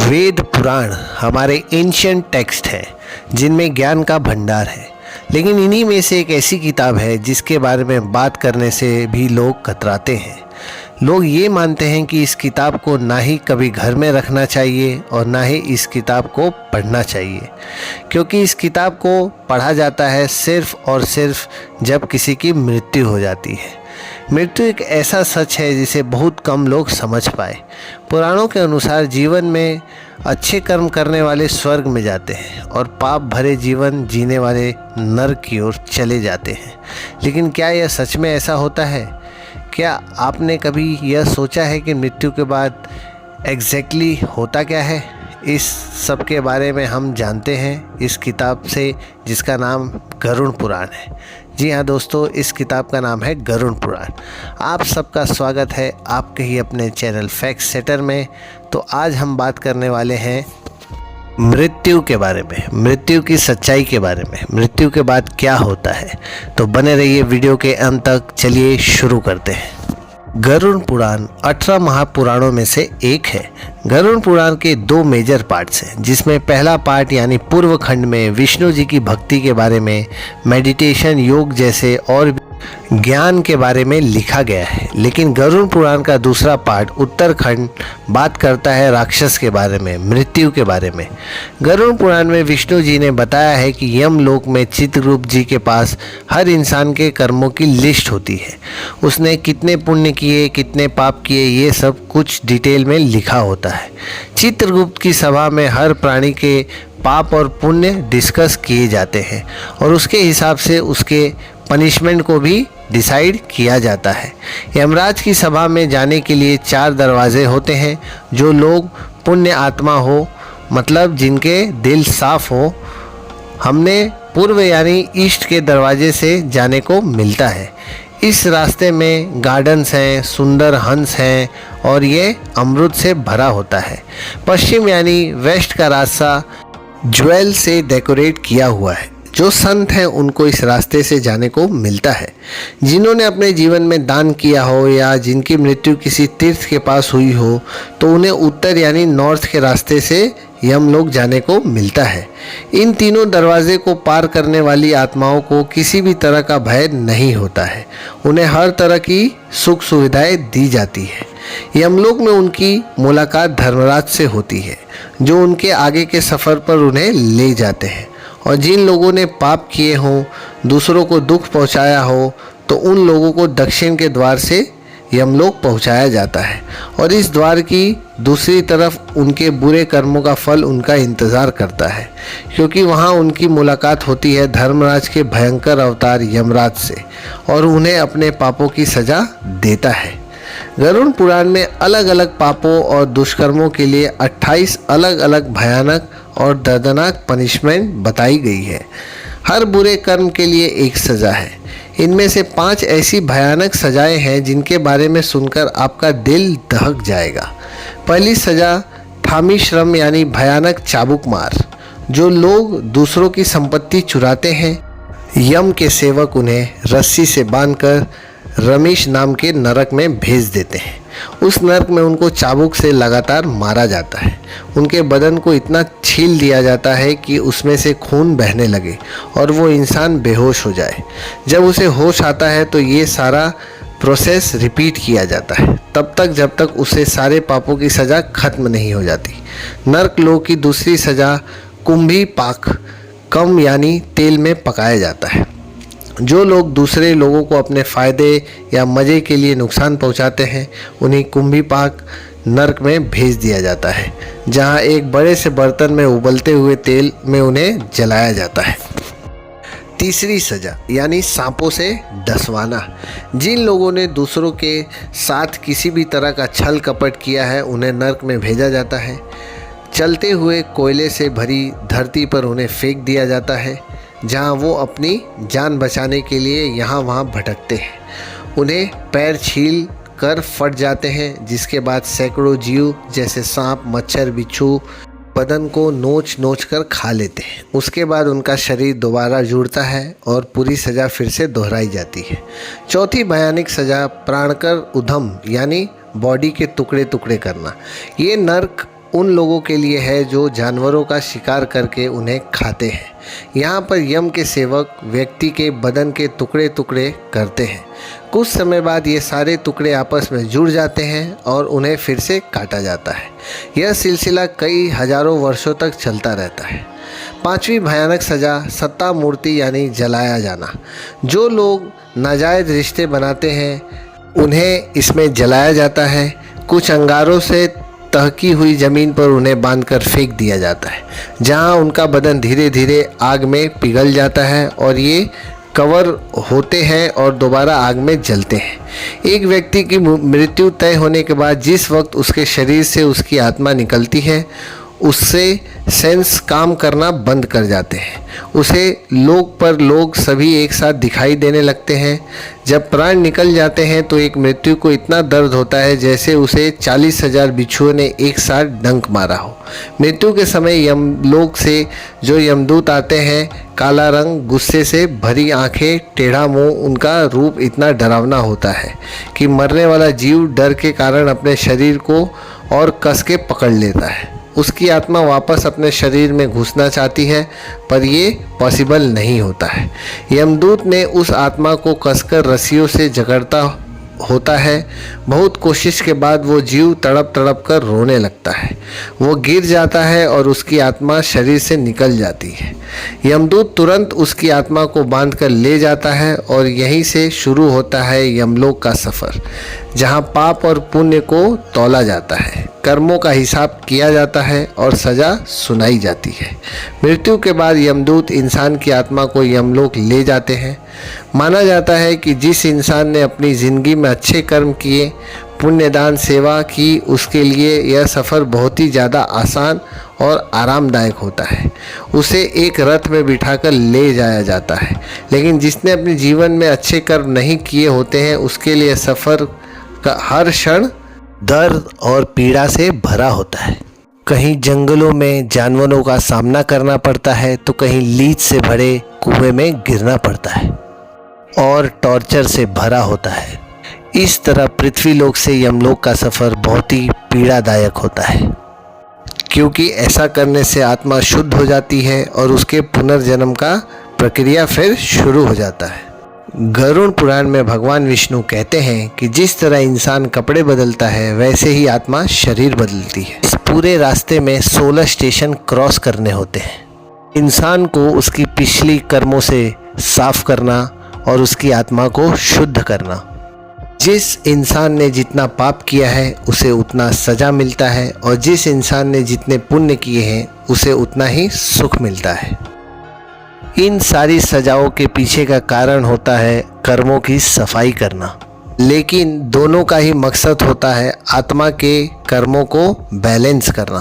वेद पुराण हमारे ancient text हैं जिनमें ज्ञान का भंडार है, लेकिन इन्हीं में से एक ऐसी किताब है जिसके बारे में बात करने से भी लोग कतराते हैं। लोग ये मानते हैं कि इस किताब को ना ही कभी घर में रखना चाहिए और ना ही इस किताब को पढ़ना चाहिए, क्योंकि इस किताब को पढ़ा जाता है सिर्फ और सिर्फ जब किसी की मृत्यु हो जाती है। मृत्यु एक ऐसा सच है जिसे बहुत कम लोग समझ पाए। पुराणों के अनुसार जीवन में अच्छे कर्म करने वाले स्वर्ग में जाते हैं और पाप भरे जीवन जीने वाले नरक की ओर चले जाते हैं। लेकिन क्या यह सच में ऐसा होता है? क्या आपने कभी यह सोचा है कि मृत्यु के बाद एग्जैक्टली होता क्या है? इस सब के बारे में हम जानते हैं इस किताब से, जिसका नाम गरुड़ पुराण है। जी हाँ दोस्तों, इस किताब का नाम है गरुड़ पुराण। आप सबका स्वागत है आपके ही अपने चैनल फैक्ट सेटर में। तो आज हम बात करने वाले हैं मृत्यु के बारे में, मृत्यु की सच्चाई के बारे में, मृत्यु के बाद क्या होता है। तो बने रहिए वीडियो के अंत तक। चलिए शुरू करते हैं। गरुड़ पुराण 18 महापुराणों में से एक है। गरुड़ पुराण के 2 मेजर पार्ट्स हैं, जिसमें पहला पार्ट यानी पूर्व खंड में विष्णु जी की भक्ति के बारे में, मेडिटेशन, योग जैसे और ज्ञान के बारे में लिखा गया है। लेकिन गरुड़ पुराण का दूसरा पार्ट उत्तरखंड बात करता है राक्षस के बारे में, मृत्यु के बारे में। गरुड़ पुराण में विष्णु जी ने बताया है कि यमलोक में चित्ररूप जी के पास हर इंसान के कर्मों की लिस्ट होती है। उसने कितने पुण्य किए, कितने पाप किए, ये सब कुछ डिटेल में लिखा होता है। चित्रगुप्त की सभा में हर प्राणी के पाप और पुण्य डिस्कस किए जाते हैं और उसके हिसाब से उसके पनिशमेंट को भी डिसाइड किया जाता है। यमराज की सभा में जाने के लिए 4 दरवाजे होते हैं। जो लोग पुण्य आत्मा हो, मतलब जिनके दिल साफ हो, हमने पूर्व यानी ईस्ट के दरवाजे से जाने को मिलता है। इस रास्ते में गार्डन्स हैं, सुंदर हंस हैं और ये अमृत से भरा होता है। पश्चिम यानी वेस्ट का रास्ता ज्वेल से डेकोरेट किया हुआ है। जो संत हैं उनको इस रास्ते से जाने को मिलता है। जिन्होंने अपने जीवन में दान किया हो या जिनकी मृत्यु किसी तीर्थ के पास हुई हो, तो उन्हें उत्तर यानी नॉर्थ के रास्ते से यमलोक जाने को मिलता है। इन तीनों दरवाजे को पार करने वाली आत्माओं को किसी भी तरह का भय नहीं होता है। उन्हें हर तरह की सुख सुविधाएं दी जाती है। यमलोक में उनकी मुलाकात धर्मराज से होती है, जो उनके आगे के सफ़र पर उन्हें ले जाते हैं। और जिन लोगों ने पाप किए हों, दूसरों को दुख पहुंचाया हो, तो उन लोगों को दक्षिण के द्वार से यमलोक पहुंचाया जाता है और इस द्वार की दूसरी तरफ उनके बुरे कर्मों का फल उनका इंतज़ार करता है, क्योंकि वहां उनकी मुलाकात होती है धर्मराज के भयंकर अवतार यमराज से और उन्हें अपने पापों की सज़ा देता है। गरुड़ पुराण में अलग अलग पापों और दुष्कर्मों के लिए 28 अलग अलग भयानक और दर्दनाक पनिशमेंट बताई गई है। हर बुरे कर्म के लिए एक सज़ा है। इनमें से 5 ऐसी भयानक सज़ाएं हैं जिनके बारे में सुनकर आपका दिल दहक जाएगा। पहली सज़ा ठामी श्रम यानी भयानक चाबुक मार। जो लोग दूसरों की संपत्ति चुराते हैं, यम के सेवक उन्हें रस्सी से बांधकर रमेश नाम के नरक में भेज देते हैं। उस नरक में उनको चाबुक से लगातार मारा जाता है। उनके बदन को इतना छील दिया जाता है कि उसमें से खून बहने लगे और वो इंसान बेहोश हो जाए। जब उसे होश आता है तो ये सारा प्रोसेस रिपीट किया जाता है, तब तक जब तक उसे सारे पापों की सज़ा खत्म नहीं हो जाती। नरक लोक की दूसरी सज़ा कुंभी पाक, कम यानी तेल में पकाया जाता है। जो लोग दूसरे लोगों को अपने फ़ायदे या मज़े के लिए नुकसान पहुंचाते हैं, उन्हें कुंभी पाक नरक में भेज दिया जाता है, जहां एक बड़े से बर्तन में उबलते हुए तेल में उन्हें जलाया जाता है। तीसरी सज़ा यानी सांपों से डसवाना। जिन लोगों ने दूसरों के साथ किसी भी तरह का छल कपट किया है, उन्हें नरक में भेजा जाता है। चलते हुए कोयले से भरी धरती पर उन्हें फेंक दिया जाता है, जहां वो अपनी जान बचाने के लिए यहाँ वहाँ भटकते हैं। उन्हें पैर छील कर फट जाते हैं, जिसके बाद सैकड़ों जीव जैसे सांप, मच्छर, बिच्छू बदन को नोच नोच कर खा लेते हैं। उसके बाद उनका शरीर दोबारा जुड़ता है और पूरी सज़ा फिर से दोहराई जाती है। चौथी भयानक सज़ा प्राणकर उधम यानी बॉडी के टुकड़े टुकड़े करना। ये नरक उन लोगों के लिए है जो जानवरों का शिकार करके उन्हें खाते हैं। यहाँ पर यम के सेवक व्यक्ति के बदन के टुकड़े टुकड़े करते हैं। कुछ समय बाद ये सारे टुकड़े आपस में जुड़ जाते हैं और उन्हें फिर से काटा जाता है। यह सिलसिला कई हजारों वर्षों तक चलता रहता है। पांचवी भयानक सज़ा सत्ता मूर्ति यानी जलाया जाना। जो लोग नाजायज़ रिश्ते बनाते हैं उन्हें इसमें जलाया जाता है। कुछ अंगारों से तहकी हुई ज़मीन पर उन्हें बांधकर फेंक दिया जाता है, जहां उनका बदन धीरे धीरे आग में पिघल जाता है और ये कवर होते हैं और दोबारा आग में जलते हैं। एक व्यक्ति की मृत्यु तय होने के बाद जिस वक्त उसके शरीर से उसकी आत्मा निकलती है, उससे सेंस काम करना बंद कर जाते हैं। उसे लोग सभी एक साथ दिखाई देने लगते हैं। जब प्राण निकल जाते हैं तो एक मृत्यु को इतना दर्द होता है जैसे उसे 40,000 बिच्छुओं ने एक साथ डंक मारा हो। मृत्यु के समय यमलोक से जो यमदूत आते हैं, काला रंग, गुस्से से भरी आंखें, टेढ़ा मुंह, उनका रूप इतना डरावना होता है कि मरने वाला जीव डर के कारण अपने शरीर को और कस के पकड़ लेता है। उसकी आत्मा वापस अपने शरीर में घुसना चाहती है, पर ये पॉसिबल नहीं होता है। यमदूत ने उस आत्मा को कसकर रस्सियों से जकड़ता होता है। बहुत कोशिश के बाद वो जीव तड़प तड़प कर रोने लगता है। वो गिर जाता है और उसकी आत्मा शरीर से निकल जाती है। यमदूत तुरंत उसकी आत्मा को बांधकर ले जाता है और यहीं से शुरू होता है यमलोक का सफ़र, जहाँ पाप और पुण्य को तौला जाता है, कर्मों का हिसाब किया जाता है और सज़ा सुनाई जाती है। मृत्यु के बाद यमदूत इंसान की आत्मा को यमलोक ले जाते हैं। माना जाता है कि जिस इंसान ने अपनी ज़िंदगी में अच्छे कर्म किए, पुण्यदान सेवा की, उसके लिए यह सफ़र बहुत ही ज़्यादा आसान और आरामदायक होता है। उसे एक रथ में बिठाकर ले जाया जाता है। लेकिन जिसने अपने जीवन में अच्छे कर्म नहीं किए होते हैं, उसके लिए सफ़र का हर क्षण दर्द और पीड़ा से भरा होता है। कहीं जंगलों में जानवरों का सामना करना पड़ता है तो कहीं लीच से भरे कुएं में गिरना पड़ता है और टॉर्चर से भरा होता है। इस तरह पृथ्वीलोक से यमलोक का सफ़र बहुत ही पीड़ादायक होता है, क्योंकि ऐसा करने से आत्मा शुद्ध हो जाती है और उसके पुनर्जन्म का प्रक्रिया फिर शुरू हो जाता है। गरुड़ पुराण में भगवान विष्णु कहते हैं कि जिस तरह इंसान कपड़े बदलता है, वैसे ही आत्मा शरीर बदलती है। इस पूरे रास्ते में 16 स्टेशन क्रॉस करने होते हैं। इंसान को उसकी पिछली कर्मों से साफ करना और उसकी आत्मा को शुद्ध करना। जिस इंसान ने जितना पाप किया है उसे उतना सज़ा मिलता है, और जिस इंसान ने जितने पुण्य किए हैं उसे उतना ही सुख मिलता है। इन सारी सजाओं के पीछे का कारण होता है कर्मों की सफाई करना, लेकिन दोनों का ही मकसद होता है आत्मा के कर्मों को बैलेंस करना।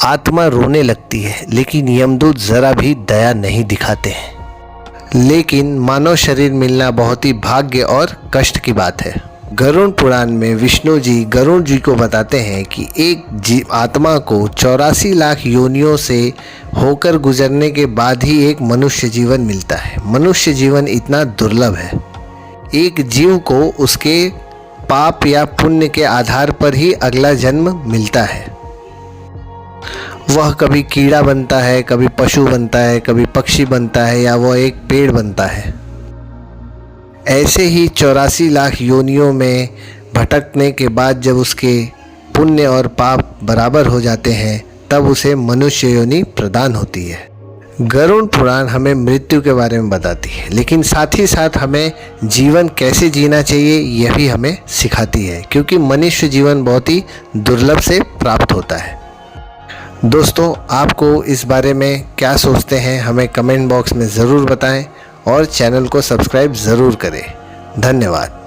आत्मा रोने लगती है, लेकिन यमदूत ज़रा भी दया नहीं दिखाते हैं। लेकिन मानव शरीर मिलना बहुत ही भाग्य और कष्ट की बात है। गरुड़ पुराण में विष्णु जी गरुड़ जी को बताते हैं कि एक आत्मा को 84 लाख योनियों से होकर गुजरने के बाद ही एक मनुष्य जीवन मिलता है। मनुष्य जीवन इतना दुर्लभ है। एक जीव को उसके पाप या पुण्य के आधार पर ही अगला जन्म मिलता है। वह कभी कीड़ा बनता है, कभी पशु बनता है, कभी पक्षी बनता है, या वह एक पेड़ बनता है। ऐसे ही 84 लाख योनियों में भटकने के बाद जब उसके पुण्य और पाप बराबर हो जाते हैं, तब उसे मनुष्य योनि प्रदान होती है। गरुड़ पुराण हमें मृत्यु के बारे में बताती है, लेकिन साथ ही साथ हमें जीवन कैसे जीना चाहिए यह भी हमें सिखाती है, क्योंकि मनुष्य जीवन बहुत ही दुर्लभ से प्राप्त होता है। दोस्तों, आपको इस बारे में क्या सोचते हैं हमें कमेंट बॉक्स में ज़रूर बताएं और चैनल को सब्सक्राइब ज़रूर करें। धन्यवाद।